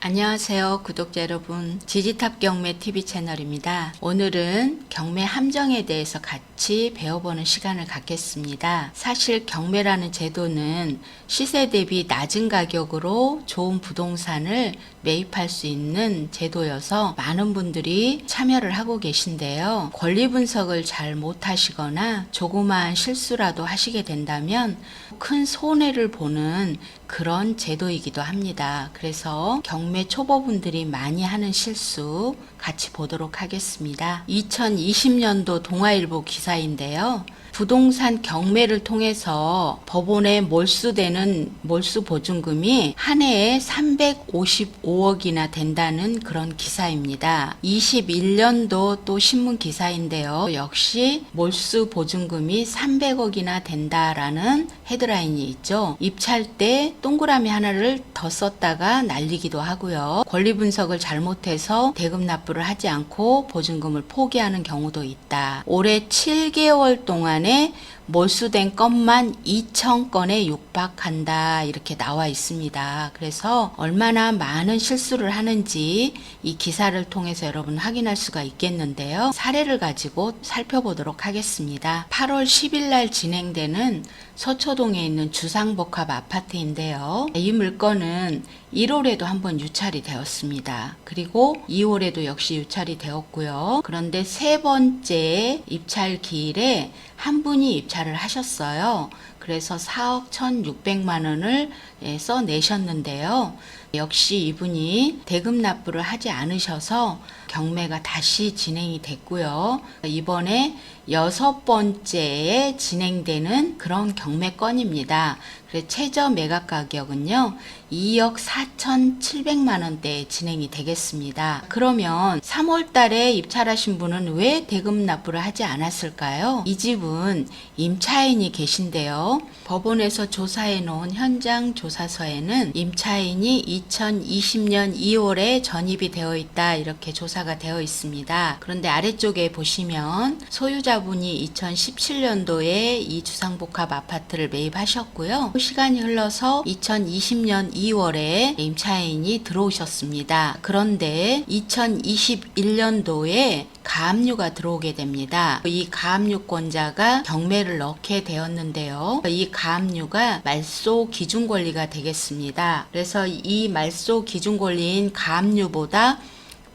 안녕하세요, 구독자 여러분. 지지탑 경매 TV 채널입니다. 오늘은 경매 함정에 대해서 같이 배워보는 시간을 갖겠습니다. 사실 경매라는 제도는 시세 대비 낮은 가격으로 좋은 부동산을 매입할 수 있는 제도여서 많은 분들이 참여를 하고 계신데요. 권리 분석을 잘 못하시거나 조그마한 실수라도 하시게 된다면 큰 손해를 보는 그런 제도이기도 합니다. 그래서 경매 초보분들이 많이 하는 실수 같이 보도록 하겠습니다. 2020년도 동아일보 기사인데요. 부동산 경매를 통해서 법원에 몰수되는 몰수 보증금이 한 해에 355억이나 된다는 그런 기사입니다. 21년도 또 신문 기사인데요. 역시 몰수 보증금이 300억이나 된다라는 헤드라인이 있죠. 입찰 때 동그라미 하나를 더 썼다가 날리기도 하고요. 권리 분석을 잘못해서 대금 납부를 하지 않고 보증금을 포기하는 경우도 있다. 올해 7개월 동안에 몰수된 건만 2,000건에 육박한다 이렇게 나와 있습니다. 그래서 얼마나 많은 실수를 하는지 이 기사를 통해서 여러분 확인할 수가 있겠는데요. 사례를 가지고 살펴보도록 하겠습니다. 8월 10일 날 진행되는 서초동에 있는 주상복합 아파트인데요. 이 물건은 1월에도 한번 유찰이 되었습니다. 그리고 2월에도 역시 유찰이 되었고요. 그런데 세 번째 입찰 기일에 한 분이 입찰을 하셨어요. 그래서 4억 1,600만 원을 써내셨는데요. 역시 이분이 대금 납부를 하지 않으셔서 경매가 다시 진행이 됐고요. 이번에 6번째에 진행되는 그런 경매건입니다. 그래서 최저 매각 가격은요 2억 4,700만 원대에 진행이 되겠습니다. 그러면 3월 달에 입찰하신 분은 왜 대금 납부를 하지 않았을까요? 이 집은 임차인이 계신데요. 법원에서 조사해 놓은 현장 조사서에는 임차인이 2020년 2월에 전입이 되어 있다 이렇게 조사가 되어 있습니다. 그런데 아래쪽에 보시면 소유자분이 2017년도에 이 주상복합 아파트를 매입하셨고요. 시간이 흘러서 2020년 2월에 임차인이 들어오셨습니다. 그런데 2021년도에 가압류가 들어오게 됩니다. 이 가압류권자가 경매를 넣게 되었는데요. 이 가압류가 말소 기준 권리가 되겠습니다. 그래서 이 말소 기준 권리인 가압류보다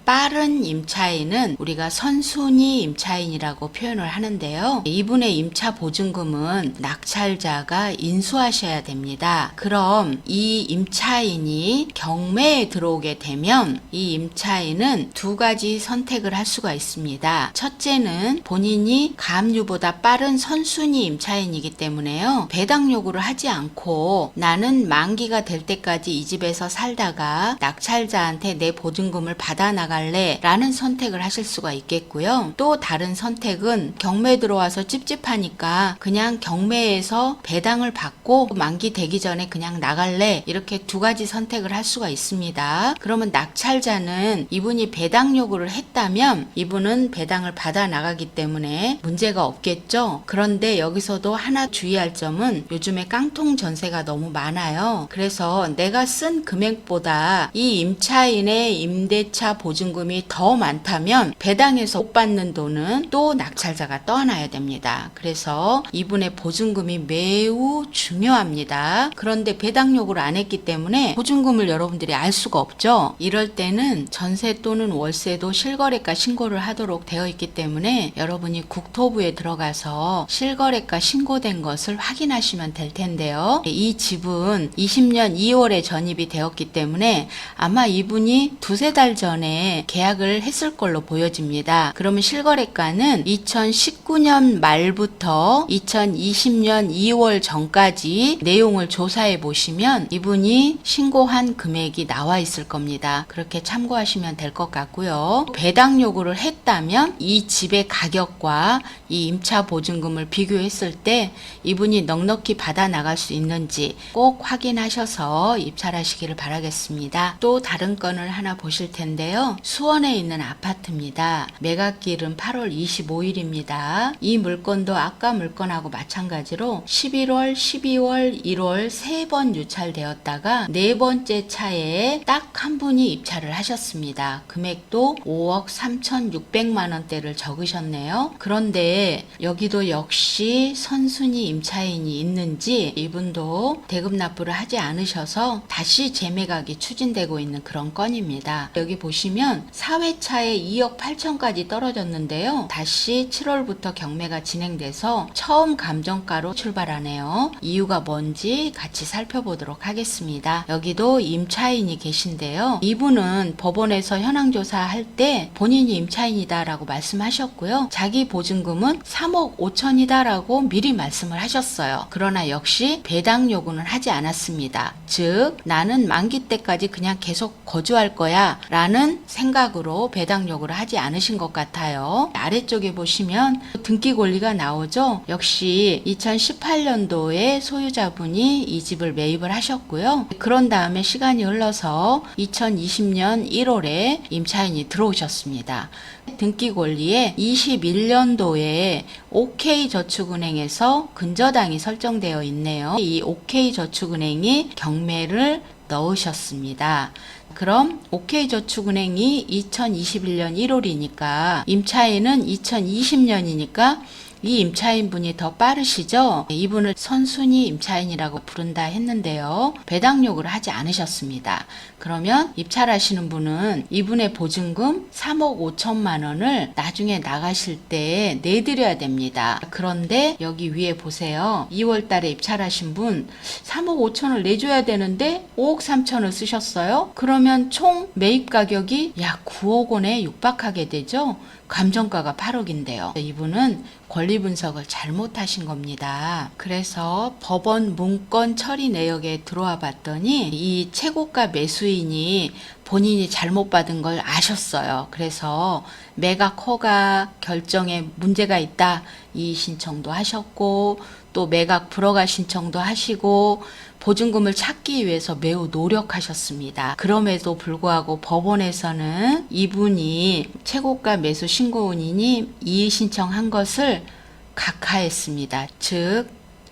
빠른 임차인은 우리가 선순위 임차인이라고 표현을 하는데요. 이분의 임차 보증금은 낙찰자가 인수하셔야 됩니다. 그럼 이 임차인이 경매에 들어오게 되면 이 임차인은 두 가지 선택을 할 수가 있습니다. 첫째는 본인이 가압류보다 빠른 선순위 임차인이기 때문에요. 배당 요구를 하지 않고 나는 만기가 될 때까지 이 집에서 살다가 낙찰자한테 내 보증금을 받아 나가 라는 선택을 하실 수가 있겠고요. 또 다른 선택은 경매 들어와서 찝찝하니까 그냥 경매에서 배당을 받고 만기 되기 전에 그냥 나갈래 이렇게 두 가지 선택을 할 수가 있습니다. 그러면 낙찰자는 이분이 배당 요구를 했다면 이분은 배당을 받아 나가기 때문에 문제가 없겠죠. 그런데 여기서도 하나 주의할 점은 요즘에 깡통 전세가 너무 많아요. 그래서 내가 쓴 금액보다 이 임차인의 임대차 보증금이 더 많다면 배당에서 못 받는 돈은 또 낙찰자가 떠나야 됩니다. 그래서 이분의 보증금이 매우 중요합니다. 그런데 배당 요구를 안 했기 때문에 보증금을 여러분들이 알 수가 없죠. 이럴 때는 전세 또는 월세도 실거래가 신고를 하도록 되어 있기 때문에 여러분이 국토부에 들어가서 실거래가 신고된 것을 확인하시면 될 텐데요. 이 집은 20년 2월에 전입이 되었기 때문에 아마 이분이 두세 달 전에 계약을 했을 걸로 보여집니다. 그러면 실거래가는 2019년 말부터 2020년 2월 전까지 내용을 조사해 보시면 이분이 신고한 금액이 나와 있을 겁니다. 그렇게 참고하시면 될 것 같고요. 배당 요구를 했다면 이 집의 가격과 이 임차 보증금을 비교했을 때 이분이 넉넉히 받아 나갈 수 있는지 꼭 확인하셔서 입찰하시기를 바라겠습니다. 또 다른 건을 하나 보실 텐데요. 수원에 있는 아파트입니다. 매각일은 8월 25일입니다. 이 물건도 아까 물건하고 마찬가지로 11월, 12월, 1월 3번 유찰되었다가 네 번째 차에 딱 한 분이 입찰을 하셨습니다. 금액도 5억 3,600만 원대를 적으셨네요. 그런데 여기도 역시 선순위 임차인이 있는지 이분도 대금 납부를 하지 않으셔서 다시 재매각이 추진되고 있는 그런 건입니다. 여기 보시면 4회차에 2억 8천까지 떨어졌는데요. 다시 7월부터 경매가 진행돼서 처음 감정가로 출발하네요. 이유가 뭔지 같이 살펴보도록 하겠습니다. 여기도 임차인이 계신데요. 이분은 법원에서 현황조사 할 때 본인이 임차인이다 라고 말씀하셨고요. 자기 보증금은 3억 5천이다 라고 미리 말씀을 하셨어요. 그러나 역시 배당 요구는 하지 않았습니다. 즉 나는 만기 때까지 그냥 계속 거주할 거야 라는 생각으로 배당 요구를 하지 않으신 것 같아요. 아래쪽에 보시면 등기 권리가 나오죠. 역시 2018년도에 소유자분이 이 집을 매입을 하셨고요. 그런 다음에 시간이 흘러서 2020년 1월에 임차인이 들어오셨습니다. 등기 권리에 21년도에 OK저축은행에서 근저당이 설정되어 있네요. 이 OK저축은행이 경매를 넣으셨습니다. 그럼 OK저축은행이 2021년 1월이니까 임차인은 2020년이니까 이 임차인분이 더 빠르시죠? 이분을 선순위 임차인이라고 부른다 했는데요. 배당 요구를 하지 않으셨습니다. 그러면 입찰하시는 분은 이분의 보증금 3억 5천만 원을 나중에 나가실 때 내드려야 됩니다. 그런데 여기 위에 보세요. 2월 달에 입찰하신 분 3억 5천을 내줘야 되는데 5억 3천을 쓰셨어요. 그러면 총 매입 가격이 약 9억 원에 육박하게 되죠. 감정가가 8억인데요. 이분은 권리 분석을 잘못하신 겁니다. 그래서 법원 문건 처리 내역에 들어와 봤더니 이 최고가 매수인이 본인이 잘못 받은 걸 아셨어요. 그래서 매각 허가 결정에 문제가 있다 이 신청도 하셨고 또 매각 불허가 신청도 하시고 보증금을 찾기 위해서 매우 노력하셨습니다. 그럼에도 불구하고 법원에서는 이분이 최고가 매수 신고인이 이의 신청한 것을 각하했습니다. 즉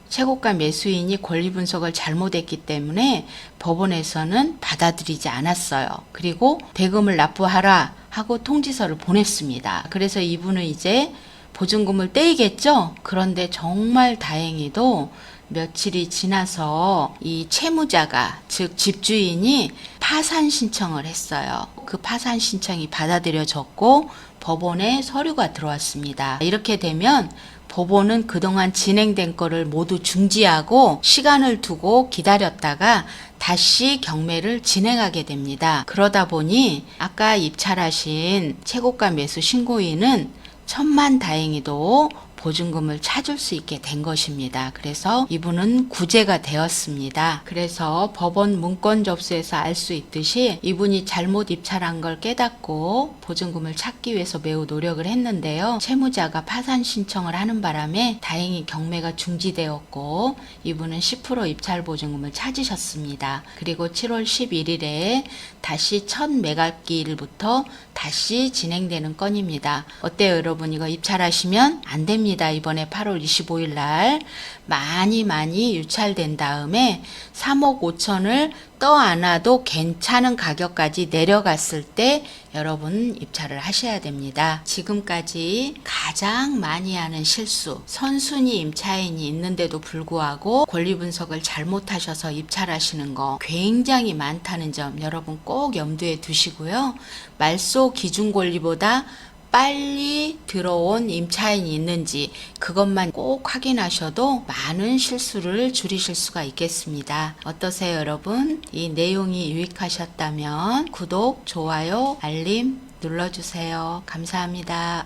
최고가 매수인이 권리 분석을 잘못했기 때문에 법원에서는 받아들이지 않았어요. 그리고 대금을 납부하라 하고 통지서를 보냈습니다. 그래서 이분은 이제 보증금을 떼이겠죠? 그런데 정말 다행히도 며칠이 지나서 이 채무자가 즉 집주인이 파산 신청을 했어요. 그 파산 신청이 받아들여졌고 법원에 서류가 들어왔습니다. 이렇게 되면 법원은 그동안 진행된 거를 모두 중지하고 시간을 두고 기다렸다가 다시 경매를 진행하게 됩니다. 그러다 보니 아까 입찰하신 최고가 매수 신고인은 천만다행히도 보증금을 찾을 수 있게 된 것입니다. 그래서 이분은 구제가 되었습니다. 그래서 법원 문건 접수에서 알 수 있듯이 이분이 잘못 입찰한 걸 깨닫고 보증금을 찾기 위해서 매우 노력을 했는데요. 채무자가 파산 신청을 하는 바람에 다행히 경매가 중지되었고 이분은 10% 입찰 보증금을 찾으셨습니다. 그리고 7월 11일에 다시 첫 매각기일부터 다시 진행되는 건입니다. 어때요 여러분? 이거 입찰하시면 안 됩니다. 이번에 8월 25일 날 많이 유찰된 다음에 3억 5천을 떠 안아도 괜찮은 가격까지 내려갔을 때 여러분 입찰을 하셔야 됩니다. 지금까지 가장 많이 하는 실수, 선순위 임차인이 있는데도 불구하고 권리 분석을 잘못하셔서 입찰하시는 거 굉장히 많다는 점 여러분 꼭 염두에 두시고요. 말소 기준 권리보다 빨리 들어온 임차인이 있는지 그것만 꼭 확인하셔도 많은 실수를 줄이실 수가 있겠습니다. 어떠세요 여러분? 이 내용이 유익하셨다면 구독, 좋아요, 알림 눌러주세요. 감사합니다.